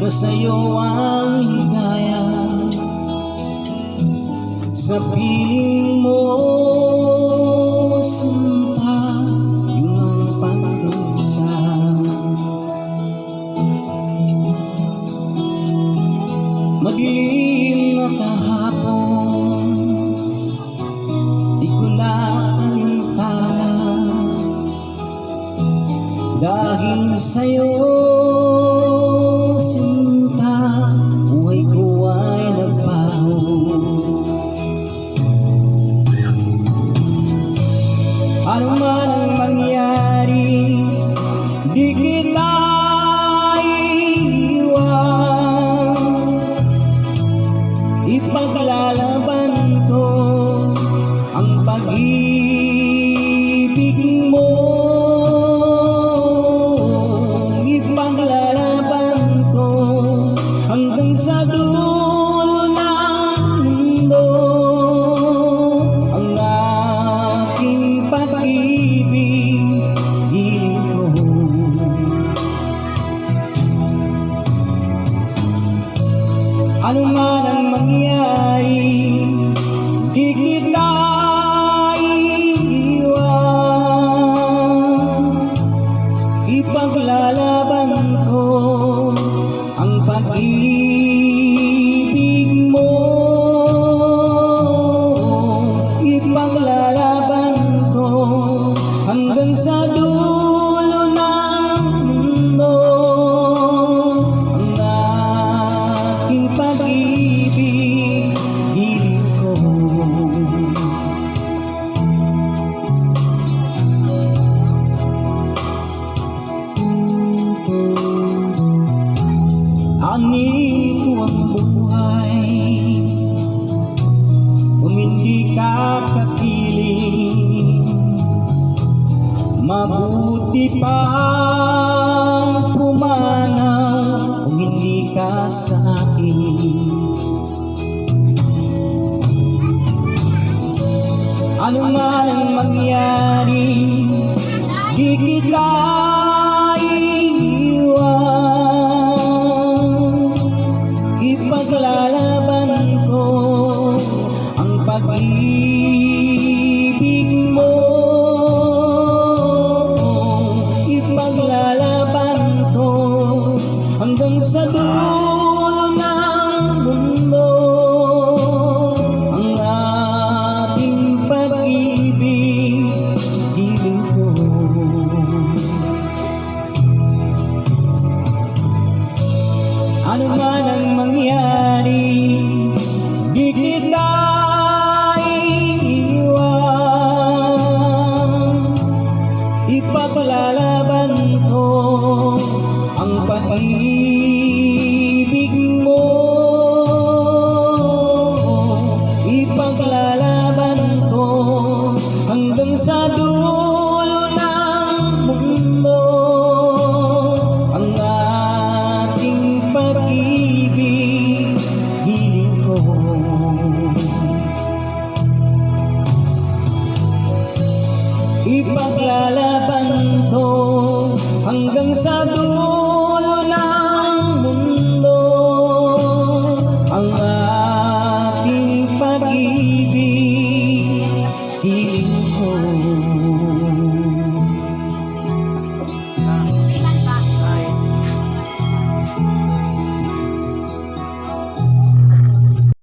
na sa'yo ang higaya. Sa piling mo, sinta, yun ang pagdusa. Madilim na kahapon, di ko na alintana, dahil sa'yo, sinta, buhay ko ay nagbago. Ano man ang mangyari, di kita iiwan. Ipaglalaban ko ang pag-ibig mo. Ipaglalaban ko hanggang sa dulo ng mundo. Ang aking pag-ibig, hiling ko. Ano man ang mangyari, di kita iiwan. Ipaglalaban ko ang pag-ibig mo. Ipaglalaban ko hanggang sa dulo ng mundo. Ang aking pag-ibig, hiling ko. Ani ko ang buhay kung hindi ka kapiling. Mabuti pang pumanaw kung hindi ka sa akin. Ano man ang mangyari, di kita iiwan. Ipaglalaban ko ang pag-ibig mo. Ipaglalaban ko hanggang sa dulo ng mundo. Ang ating pag-ibig, hiling ko. Ano man ang mangyari, di kita iiwan. Ipaglalaban ko ang pag-ibig mo. Ipaglalaban ko hanggang sa dulo ng mundo. Ang ating pag-ibig, hiling ko. Ipaglalaban ko hanggang sa dulo